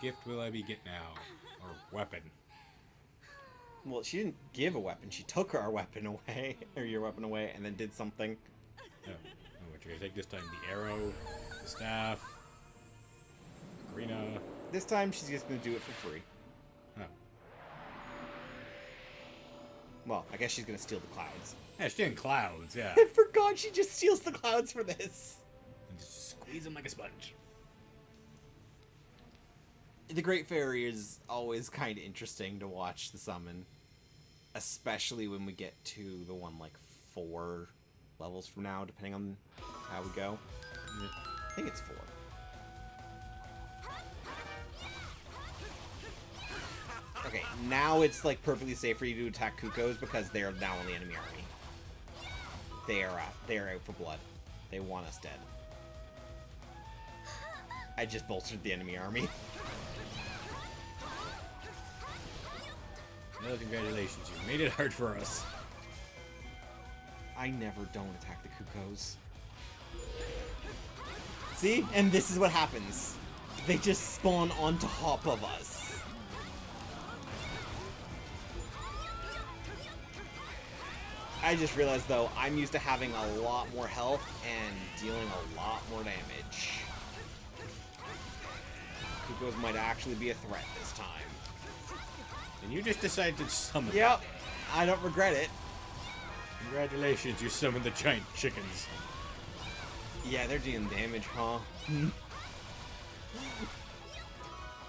gift will I be getting now? Or weapon? Well, she didn't give a weapon. She took our weapon away, or your weapon away, and then did something. Oh, what you're gonna take this time? The arrow, the staff, arena. This time, she's just gonna do it for free. Oh. Well, I guess she's gonna steal the clouds. Yeah, she's in clouds, yeah. I forgot she just steals the clouds for this. And just squeeze them like a sponge. The Great Fairy is always kind of interesting to watch the summon. Especially when we get to the one, like, 4 levels from now, depending on how we go. Yeah. I think it's 4. Okay, now it's, like, perfectly safe for you to attack Kukos because they're now on the enemy army. They are out for blood. They want us dead. I just bolstered the enemy army. No, congratulations, you made it hard for us. I never don't attack the Kukos. See? And this is what happens. They just spawn on top of us. I just realized, though, I'm used to having a lot more health and dealing a lot more damage. Kukos might actually be a threat this time. And you just decided to summon Yep, them. I don't regret it. Congratulations, you summoned the giant chickens. Yeah, they're doing damage, huh?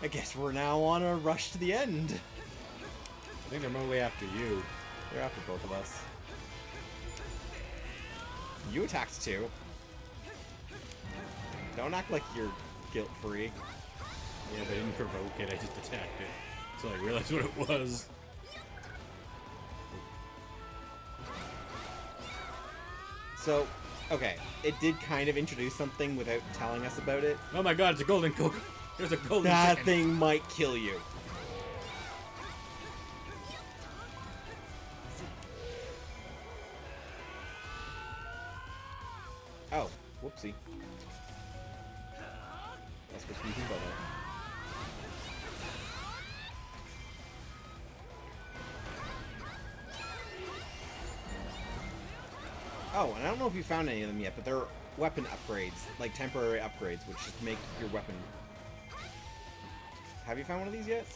I guess we're now on a rush to the end. I think they're mostly after you. They're after both of us. You attacked too. Don't act like you're guilt-free. Yeah, but I didn't provoke it, I just attacked it. So I realized what it was. So, okay, it did kind of introduce something without telling us about it. Oh my god, it's a golden cook. There's a golden That chicken. thing might kill you. Oh, whoopsie. That's supposed to be Himbo there. Oh, and I don't know if you found any of them yet, but they're weapon upgrades, like temporary upgrades, which just make your weapon. Have you found one of these yet?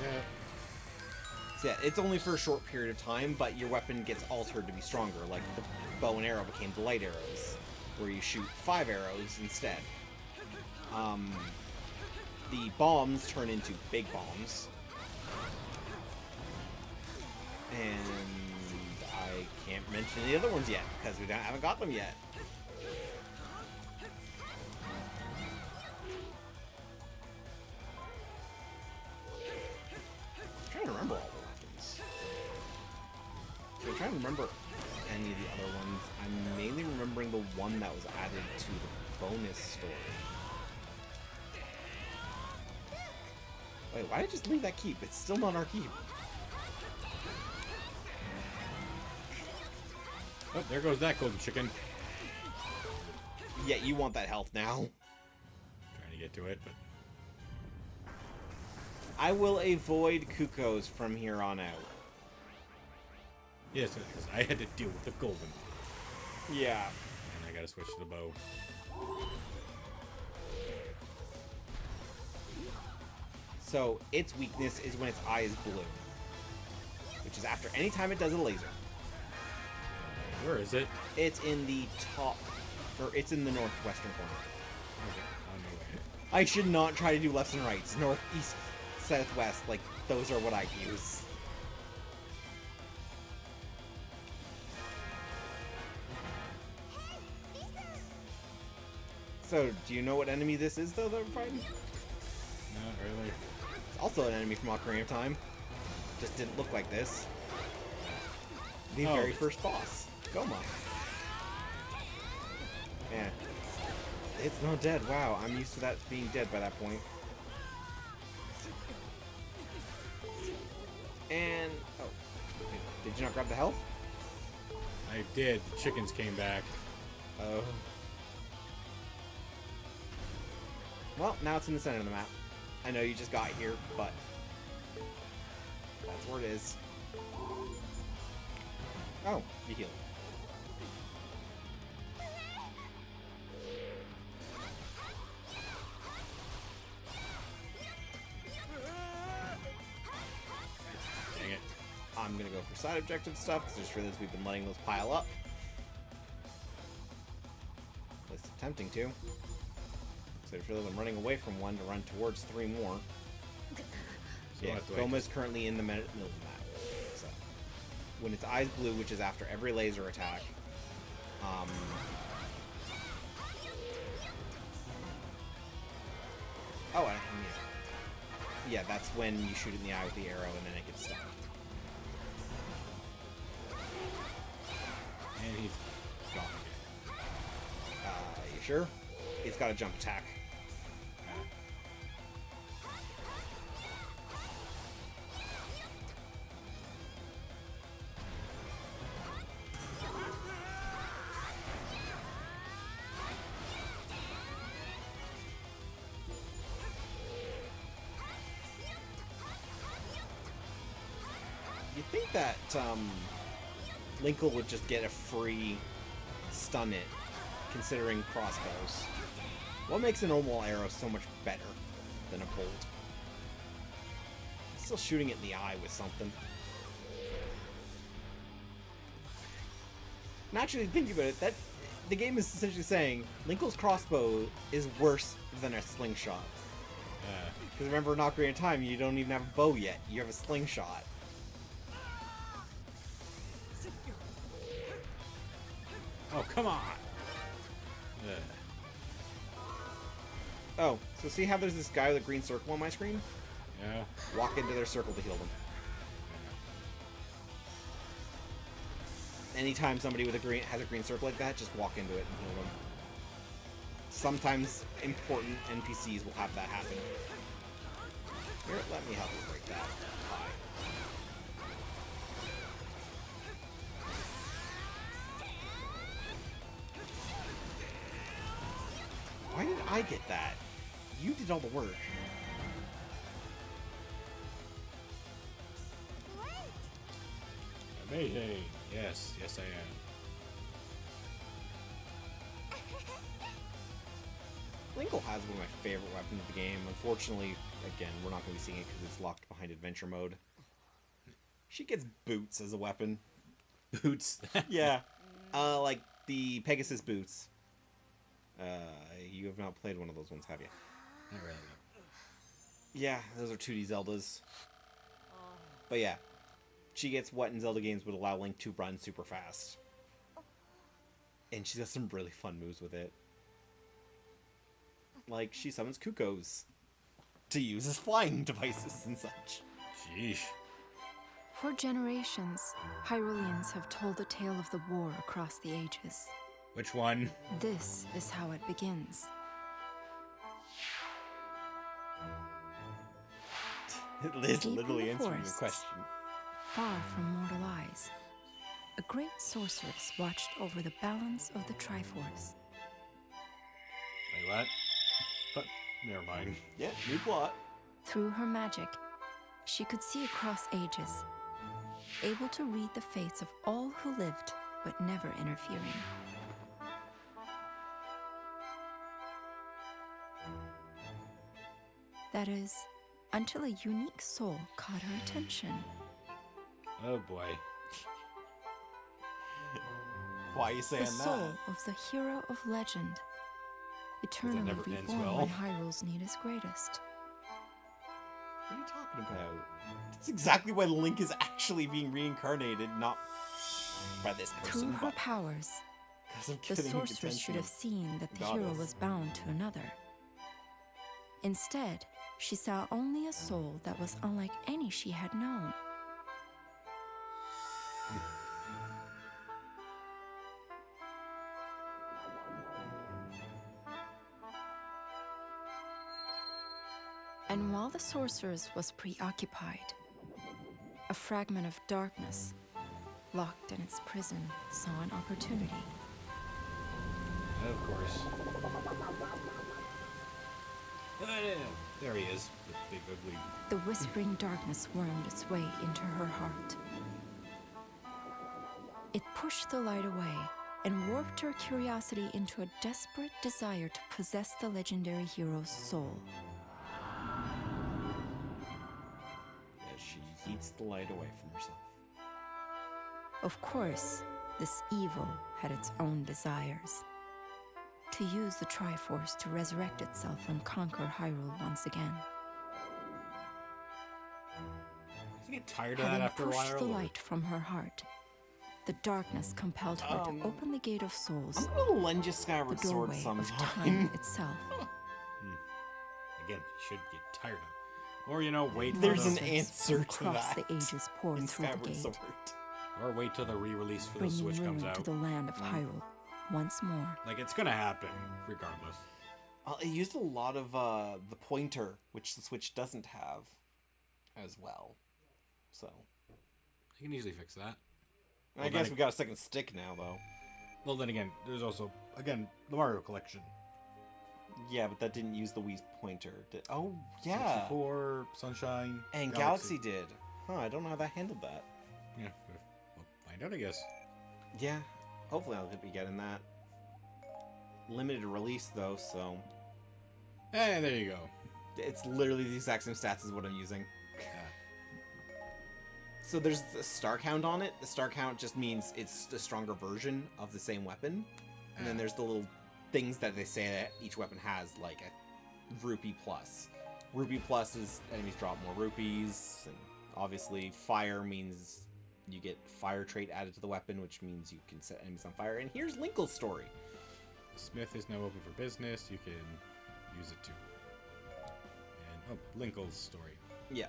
Yeah. So yeah, it's only for a short period of time, but your weapon gets altered to be stronger, like the bow and arrow became the light arrows, where you shoot 5 arrows instead. The bombs turn into big bombs. And I can't mention the other ones yet, because we haven't got them yet. I'm trying to remember all the weapons. So I'm trying to remember any of the other ones. I'm mainly remembering the one that was added to the bonus story. Wait, why did I just leave that keep? It's still not our keep. Oh, there goes that golden chicken. Yeah, you want that health now. Trying to get to it, but... I will avoid Kukos from here on out. Yes, because I had to deal with the golden. Yeah. And I gotta switch to the bow. So, its weakness is when its eye is blue. Which is after any time it does a laser. Where is it? It's in the top... Or it's in the northwestern corner. Okay, on my way. I should not try to do lefts and rights. North, east, southwest. Like, those are what I use. So, do you know what enemy this is, though, that we're fighting? Not really. It's also an enemy from Ocarina of Time. Just didn't look like this. The Oh. very first boss. Goma. Yeah. It's not dead. Wow, I'm used to that being dead by that point. And... oh. Did you not grab the health? I did. The chickens came back. Oh. Well, now it's in the center of the map. I know you just got here, but that's where it is. Oh, you healed. Dang it. I'm gonna go for side objective stuff, because I just realized we've been letting those pile up. At least attempting to. So I just realized I'm running away from one to run towards 3 more. So Yeah, Goma's currently in the middle of the map. So when its eyes blue, which is after every laser attack, oh, yeah, that's when you shoot it in the eye with the arrow and then it gets stuck. And he's gone again. You sure? It's got a jump attack. You'd think that Linkle would just get a free stun it, considering crossbows. What makes a normal arrow so much better than a bolt? Still shooting it in the eye with something. Naturally, thinking about it, that the game is essentially saying Linkle's crossbow is worse than a slingshot. Because remember, in Ocarina of Time, you don't even have a bow yet. You have a slingshot. Oh, come on! Oh, so see how there's this guy with a green circle on my screen? Yeah. Walk into their circle to heal them. Anytime somebody with has a green circle like that, just walk into it and heal them. Sometimes important NPCs will have that happen. Here, let me help you break that. Hi. Why did I get that? You did all the work. Amazing. Yes, yes I am. Linkle has one of my favorite weapons of the game. Unfortunately, again, we're not going to be seeing it because it's locked behind adventure mode. She gets boots as a weapon. Boots. Yeah. Like the Pegasus boots. You have not played one of those ones, have you? Not really. Yeah, those are 2D Zeldas. But yeah, she gets what in Zelda games would allow Link to run super fast. And she's got some really fun moves with it. Like, she summons Kukos to use as flying devices and such. Sheesh. For generations, Hyruleans have told the tale of the war across the ages. Which one? This is how it begins. Liz Deep in literally the answering the forests, question. Far from mortal eyes, a great sorceress watched over the balance of the Triforce. Wait, what? But never mind. Yeah, new plot. Through her magic, she could see across ages, able to read the fates of all who lived, but never interfering. That is, until a unique soul caught her attention. Oh boy. Why are you saying The that? soul of the hero of legend, eternally never ends reborn well. when Hyrule's need is greatest. What are you talking about? That's exactly why Link is actually being reincarnated, not by this person, Through her but powers, because of the getting sorceress should have seen that the hero goddess. was bound to another. Instead, she saw only a soul that was unlike any she had known. And while the sorceress was preoccupied, a fragment of darkness, locked in its prison, saw an opportunity. Of course. There he is. The big ugly. The whispering darkness wormed its way into her heart. It pushed the light away and warped her curiosity into a desperate desire to possess the legendary hero's soul. As she yeets the light away from herself. Of course, this evil had its own desires. To use the Triforce to resurrect itself and conquer Hyrule once again. Does he get tired of that Having after a pushed while? the or- light from her heart, the darkness compelled her to open the Gate of Souls, I'm gonna lend you the Skyward Sword doorway of sometime. time itself. Again, you should get tired of. Or wait. There's for an the, answer to Across that the ages poured in through the Skyward gate, Sword. Or wait till the re-release for the bringing Switch comes ruin out. to the land of Hyrule once more. Like it's gonna happen, regardless. It used a lot of the pointer, which the Switch doesn't have, as well. So, You can easily fix that. I guess we got a second stick now, though. Well, then again, there's also the Mario Collection. Yeah, but that didn't use the Wii's pointer. Oh, yeah. 64, Sunshine, And Galaxy did. Huh, I don't know how that handled that. Yeah, we'll find out, I guess. Yeah, hopefully I'll be getting that. Limited release, though, so... Hey, there you go. It's literally the exact same stats as what I'm using. Yeah. So there's a star count on it. The star count just means it's a stronger version of the same weapon. And then there's the little things that they say that each weapon has, like a rupee plus. Rupee plus is enemies drop more rupees, and obviously fire means you get fire trait added to the weapon, which means you can set enemies on fire. And here's Linkle's story. The smith is now open for business. You can use it too. And Linkle's story. Yeah.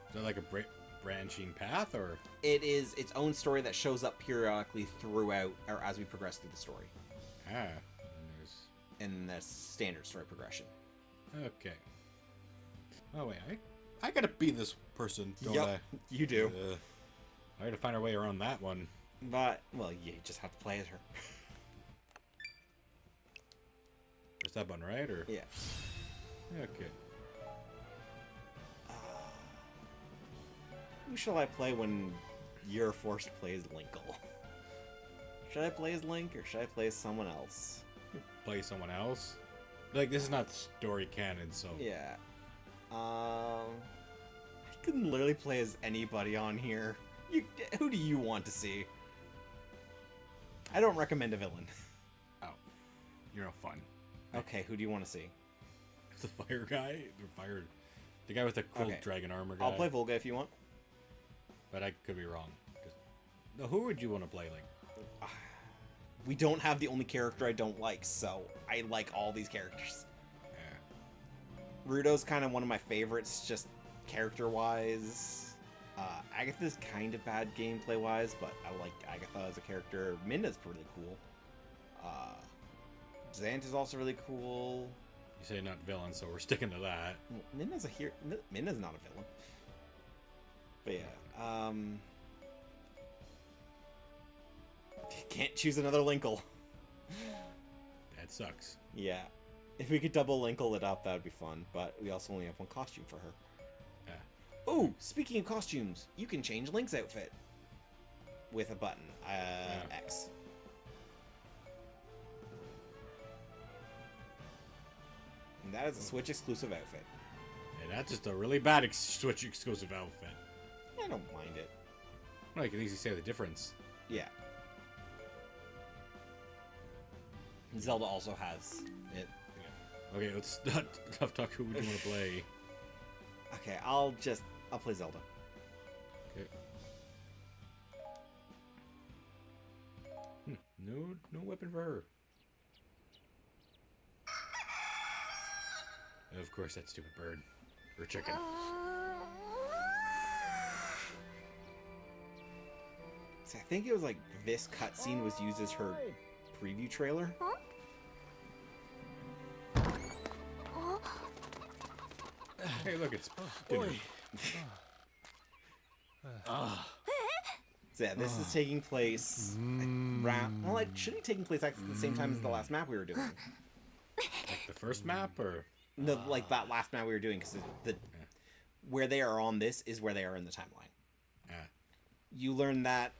Is that like a branching path, or? It is its own story that shows up periodically throughout, or as we progress through the story. Ah, and there's. And that's standard story progression. Okay. Oh wait, I gotta be this person, don't Yep, I? you do. I gotta find our way around that one. But, well, you just have to play as her. There's that one, right? Or Yeah. okay. Who shall I play when you're forced to play as Linkle? Should I play as Link, or should I play as someone else? Play someone else. Like this is not story canon, so Yeah. I can literally play as anybody on here. Who do you want to see? I don't recommend a villain. Oh, you're no fun. Okay, who do you want to see? The fire guy, the guy with the cool Okay. dragon armor guy. I'll play Volga if you want. But I could be wrong. No, who would you want to play? Like, We don't have the only character I don't like, so I like all these characters. Rudo's kind of one of my favorites, just character-wise. Agatha's kind of bad gameplay-wise, but I like Agatha as a character. Minna's pretty cool. Zant is also really cool. you say not villain, so we're sticking to that. Well, Minna's Minna's not a villain. But yeah, you can't choose another Linkle. That sucks. Yeah. If we could double Linkle it up, that would be fun. But we also only have one costume for her. Yeah. Oh, speaking of costumes, you can change Link's outfit with a button. X. And that is a Switch exclusive outfit. And that's just a really bad Switch exclusive outfit. I don't mind it. Well, you can easily say the difference. Yeah. Zelda also has it. Yeah. Okay, let's not tough talk. Who would you want to play? Okay, I'll play Zelda. Okay. No weapon for her. Of course, that stupid bird or chicken. See, I think it was like this cutscene was used as her preview trailer. Hey, look, it's dinner. So yeah, this is taking place around. Well, it should be taking place actually at the same time as the last map we were doing. Like the first map, or No, like that last map we were doing, because where they are on this is where they are in the timeline. You learn that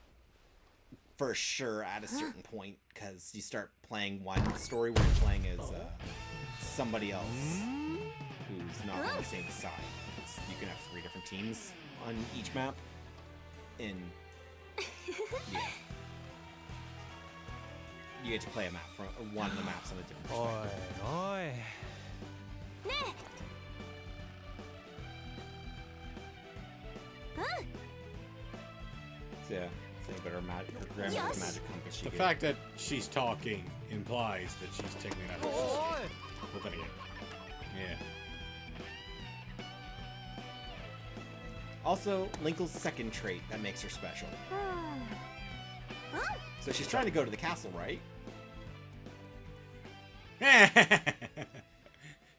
for sure at a certain point, because you start playing one story where you're playing as somebody else who's not on the same side. You can have 3 different teams on each map, and yeah, you get to play a map from one of the maps on a different perspective. Oi. So, yeah, think about her grandmother's magic compass. The fact that she's talking implies that she's technically not her sister. Well, then again, yeah. Also, Linkle's second trait that makes her special. So she's trying to go to the castle, right?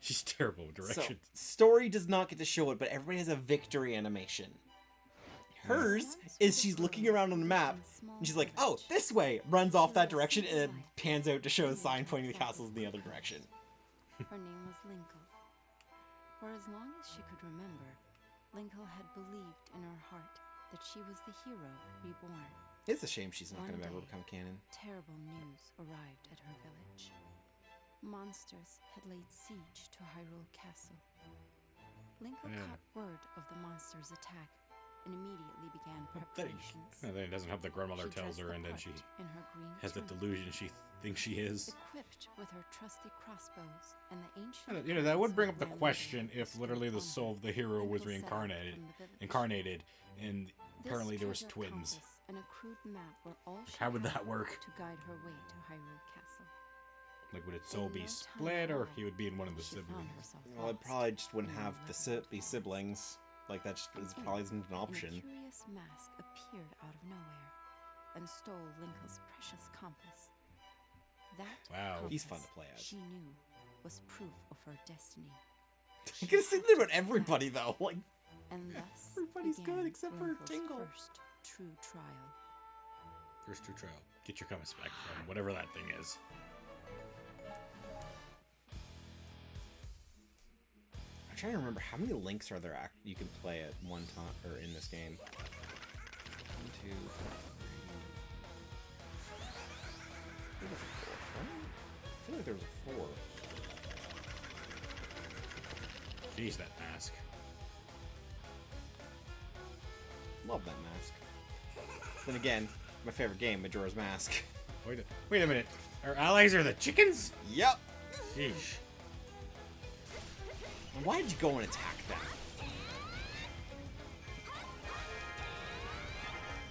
She's terrible with directions. So, story does not get to show it, but everybody has a victory animation. Hers is she's looking around on the map, and she's like, oh, this way! Runs off that direction, and then pans out to show a sign pointing the castles in the other direction. Her name was Linkle. For as long as she could remember, Linkle had believed in her heart that she was the hero reborn. It's a shame she's not going to One ever day, become canon. Terrible news arrived at her village. Monsters had laid siege to Hyrule Castle. Linkle caught word of the monsters' attack and immediately began preparations. Then it doesn't help that grandmother She tells dressed her, the and then part she in her green has the tunic, delusion she thinks she is. equipped with her trusty crossbows and the ancient. You know, that would bring up the weapons question that if literally the stood soul of the hero on was Linkle set out incarnated, from the village. and This apparently there was treasure twins. compass and a crude map were all she How would had that work? to guide her way to Hyrule Castle. Like, would its soul In be no time split, at or all, he would be in one of the she found siblings? herself Well, it lost probably just wouldn't in have another the siblings. Like, that just is probably isn't an option. And a curious mask appeared out of nowhere and stole Linkle's precious compass. That Wow. compass He's fun to play as. She knew was proof of her destiny. You can say that about everybody, though. Like, And thus everybody's began good except for Linkle's Tingle. first true trial. First true trial. Get your compass back from whatever that thing is. I'm trying to remember how many links are there you can play at one time or in this game. 1, 2, 3. There's a 4th, right? I feel like there was a 4th. Jeez, that mask. Love that mask. Then again, my favorite game, Majora's Mask. Wait a minute. Our allies are the chickens? Yep. Sheesh. Why did you go and attack them?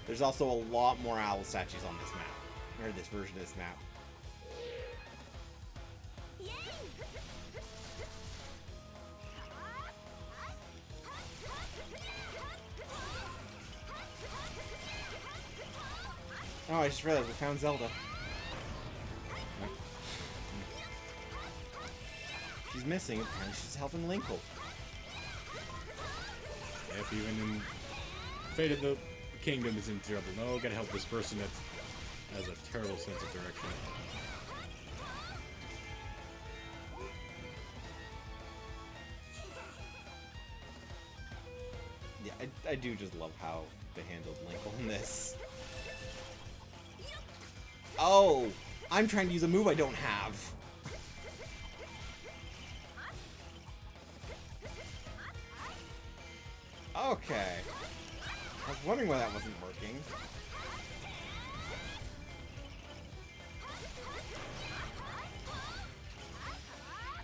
There's also a lot more owl statues on this map. Or this version of this map. Oh, I just realized we found Zelda. She's missing. Apparently she's helping Linkle. Yep, even in Fate of the Kingdom is in trouble. No, gotta help this person that has a terrible sense of direction. Yeah, I do just love how they handled Linkle in this. Oh! I'm trying to use a move I don't have. Okay. I was wondering why that wasn't working.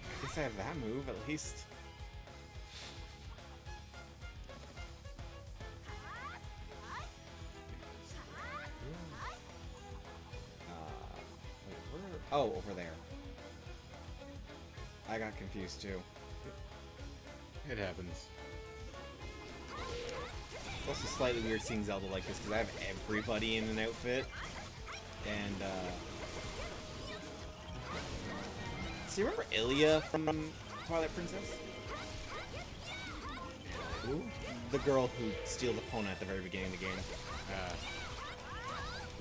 I guess I have that move, at least. Wait, where? Oh, over there. I got confused too. It happens. It's also slightly weird seeing Zelda like this because I have everybody in an outfit. And, so you remember Ilya from Twilight Princess? Who? The girl who steals Epona at the very beginning of the game.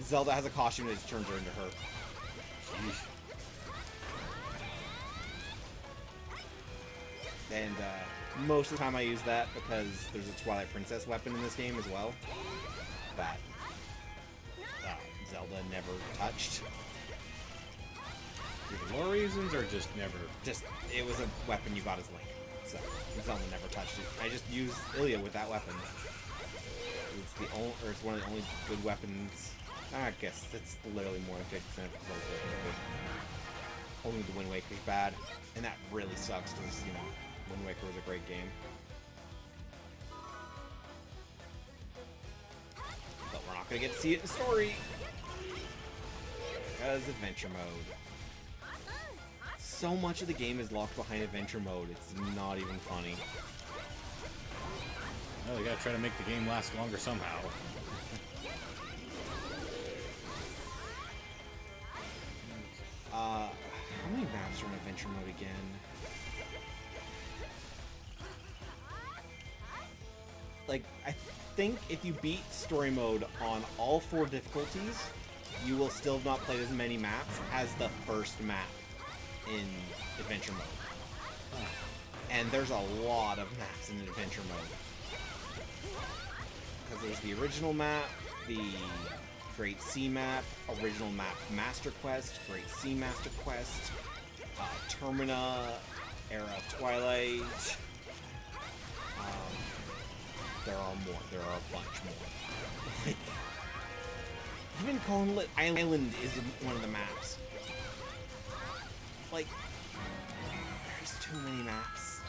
Zelda has a costume that just turns her into her. Sheesh. And most of the time I use that because there's a Twilight Princess weapon in this game as well that Zelda never touched. For lore reasons or just never? Just, it was a weapon you got as Link, so Zelda never touched it. I just used Ilya with that weapon. It's one of the only good weapons. I guess it's literally more than 50% of Zelda. Only the Wind Waker's bad, and that really sucks because, you know, Wind Waker was a great game. But we're not gonna get to see it in story because adventure mode. So much of the game is locked behind adventure mode, it's not even funny. Well, they gotta try to make the game last longer somehow. How many maps are in adventure mode again? Like, I think if you beat story mode on all 4 difficulties, you will still have not played as many maps as the first map in adventure mode. Huh. And there's a lot of maps in adventure mode. Because there's the original map, the Great Sea map, original map Master Quest, Great Sea Master Quest, Termina, Era of Twilight. There are more. There are a bunch more. Even Gauntlet Island is one of the maps. Like, there's too many maps.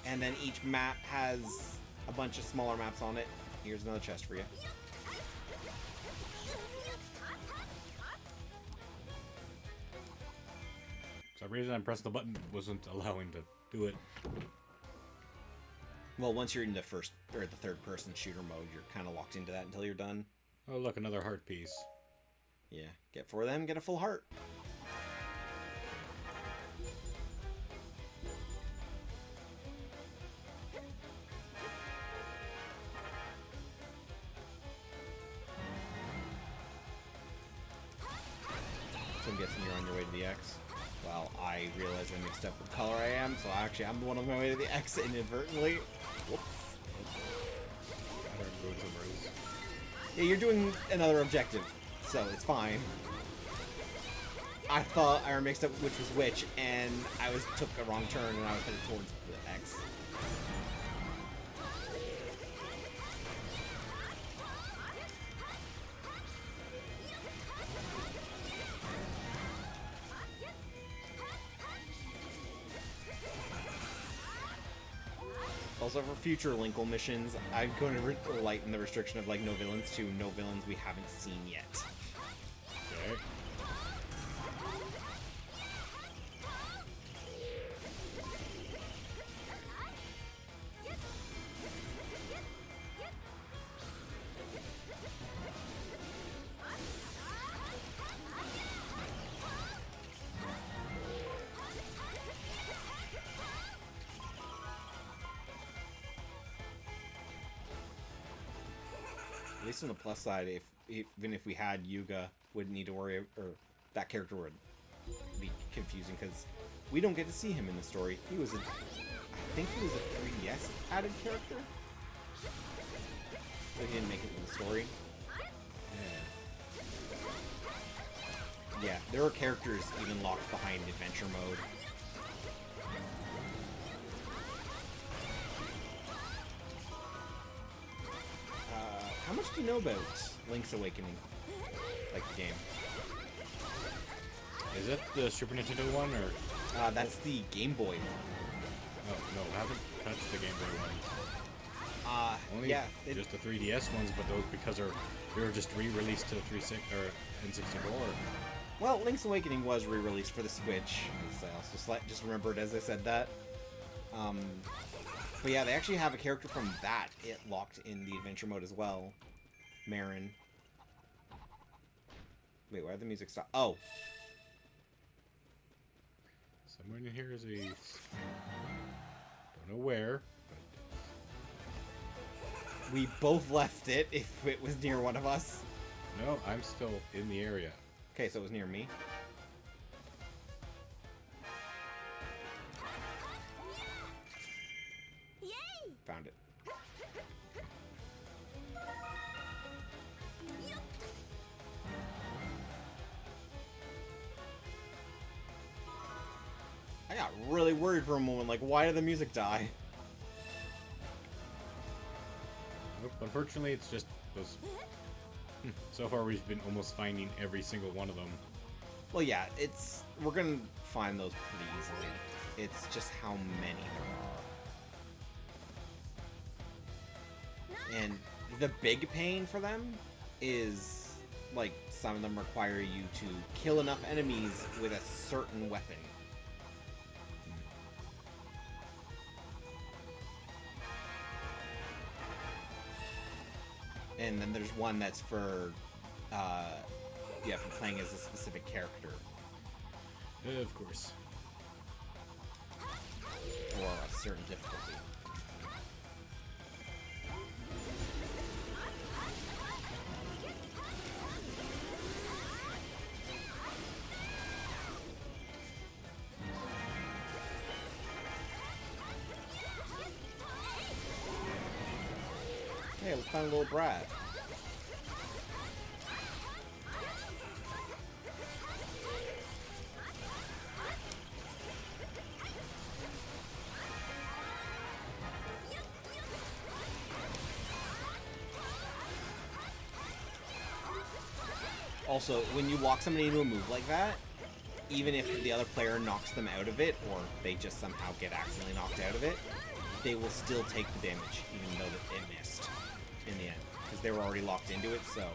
And then each map has a bunch of smaller maps on it. Here's another chest for you. For some reason I pressed the button, wasn't allowing to do it. Well, once you're in the first or the third person shooter mode, you're kind of locked into that until you're done. Oh look, another heart piece. Yeah, get 4 of them, get a full heart. So I'm guessing you're on your way to the X. Well, I realize I mixed up what color I am, so actually I'm the one on my way to the X inadvertently. Whoops. Yeah, you're doing another objective, so it's fine. I thought I mixed up which was which, and I took a wrong turn and I was headed towards the X. Also, for future Linkle missions, I'm going to lighten the restriction of, like, no villains to no villains we haven't seen yet. Okay. At least on the plus side, even if we had Yuga, wouldn't need to worry, or that character would be confusing because we don't get to see him in the story. I think he was a 3DS added character, but he didn't make it in the story. Yeah, there are characters even locked behind adventure mode. How much do you know about Link's Awakening? Like the game? Is it the Super Nintendo one, or? That's the Game Boy. Oh, no, I haven't touched the Game Boy ones. Only yeah, just the 3DS ones, but those because they were just re-released to 360 or N64. Well, Link's Awakening was re-released for the Switch. I also just remembered as I said that. But yeah, they actually have a character from that locked in the adventure mode as well. Marin. Wait, why did the music stop? Oh. Somewhere in here is a... Don't know where, but... We both left it if it was near one of us. No, I'm still in the area. Okay, so it was near me. I got really worried for a moment, like, why did the music die? Nope, unfortunately, it's just those... So far, we've been almost finding every single one of them. Well, yeah, we're gonna find those pretty easily. It's just how many there are. And the big pain for them is, like, some of them require you to kill enough enemies with a certain weapon. And then there's one that's for, for playing as a specific character. Of course. Or a certain difficulty. Hey, let's find a little brat. Also, when you walk somebody into a move like that, even if the other player knocks them out of it, or they just somehow get accidentally knocked out of it, they will still take the damage, even though it missed in the end. Because they were already locked into it, so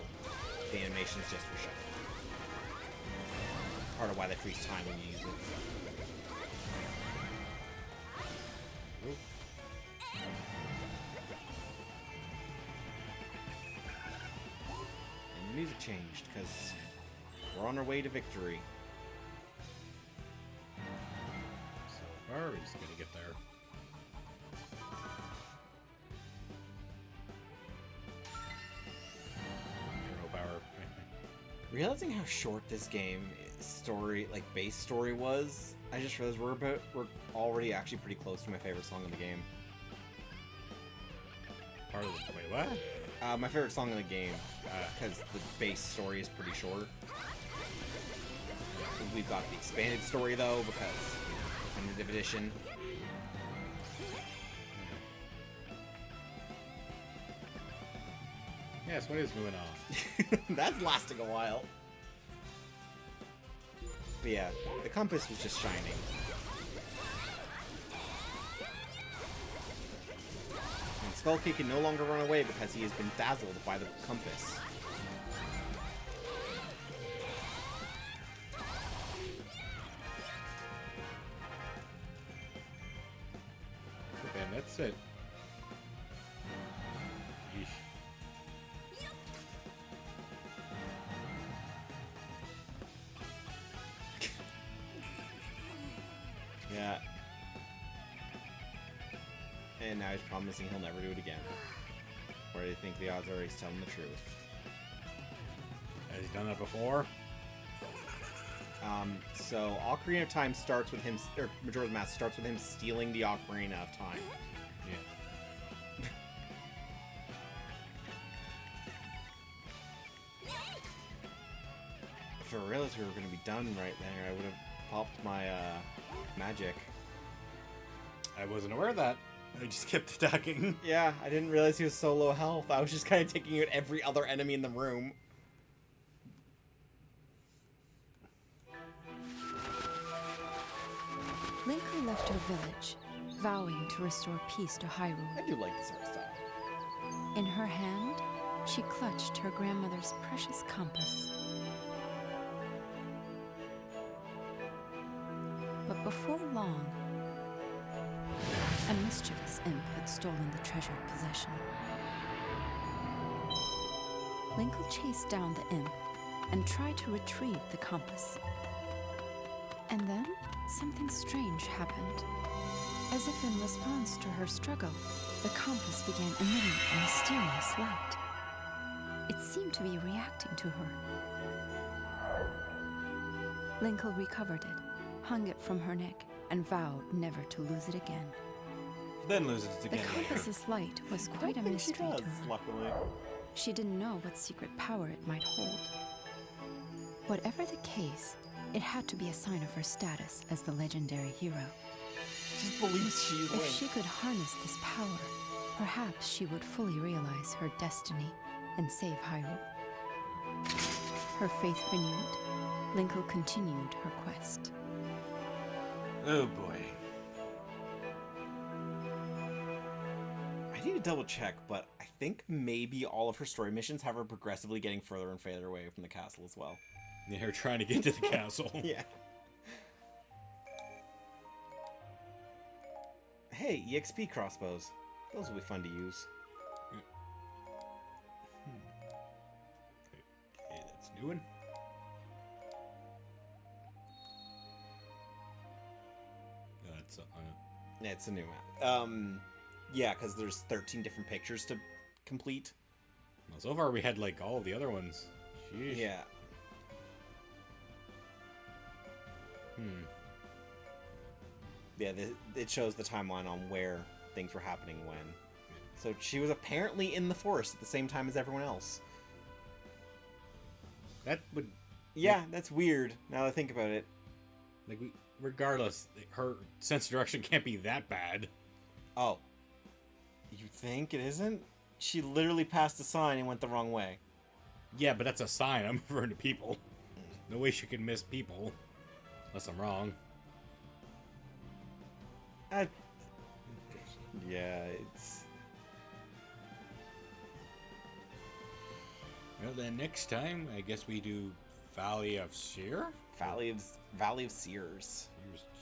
the animation's just for show. Part of why they freeze time when you use it. Oop. And the music changed, because we're on our way to victory. So far, we're just gonna get there. Realizing how short this game base story was, I just realized we're already actually pretty close to my favorite song in the game. Wait, what? My favorite song in the game, because the base story is pretty short. We've got the expanded story though, because Definitive Edition. Yes, what is going on? That's lasting a while. But yeah, the compass was just shining. And Skullkey can no longer run away because he has been dazzled by the compass. Man, that's it. Yeesh. Yeah. And now he's promising he'll never do it again. Or do you think the odds are he's telling the truth? Has he done that before? So Ocarina of Time starts with him, or Majora's Mask starts with him stealing the Ocarina of Time. Yeah. If I realized we were going to be done right there, I would have popped my magic. I wasn't aware of that. I just kept attacking. Yeah, I didn't realize he was so low health. I was just kind of taking out every other enemy in the room. Linka left her village, vowing to restore peace to Hyrule. I do like this art style. In her hand, she clutched her grandmother's precious compass. But before long, a mischievous imp had stolen the treasured possession. Linkle chased down the imp and tried to retrieve the compass. And then something strange happened. As if in response to her struggle, the compass began emitting a mysterious light. It seemed to be reacting to her. Linkle recovered it, hung it from her neck, and vowed never to lose it again. Then loses it The again later. compass's light was quite a mystery to her. Luckily. She didn't know what secret power it might hold. Whatever the case, It had to be a sign of her status as the legendary hero. She believes she's If Link. she could harness this power, perhaps she would fully realize her destiny and save Hyrule. Her faith renewed, Linko continued her quest. Oh boy. I need to double check, but I think maybe all of her story missions have her progressively getting further and further away from the castle as well. Yeah, her trying to get to the castle. Yeah. Hey, EXP crossbows. Those will be fun to use. Okay, that's a new one. That's Yeah, it's a new map. Yeah, because there's 13 different pictures to complete. well, so far we had like all of the other ones. Sheesh. Yeah. Yeah, it shows the timeline on where things were happening when. So she was apparently in the forest at the same time as everyone else. That would Yeah, that's weird, now that I think about it. like regardless, her sense of direction can't be that bad. Oh. You think it isn't? She literally passed a sign and went the wrong way. Yeah, but that's a sign. I'm referring to people. No way she can miss people. Unless I'm wrong. Yeah, it's... Well, then next time, I guess we do Valley of Seer? Valley of Sears.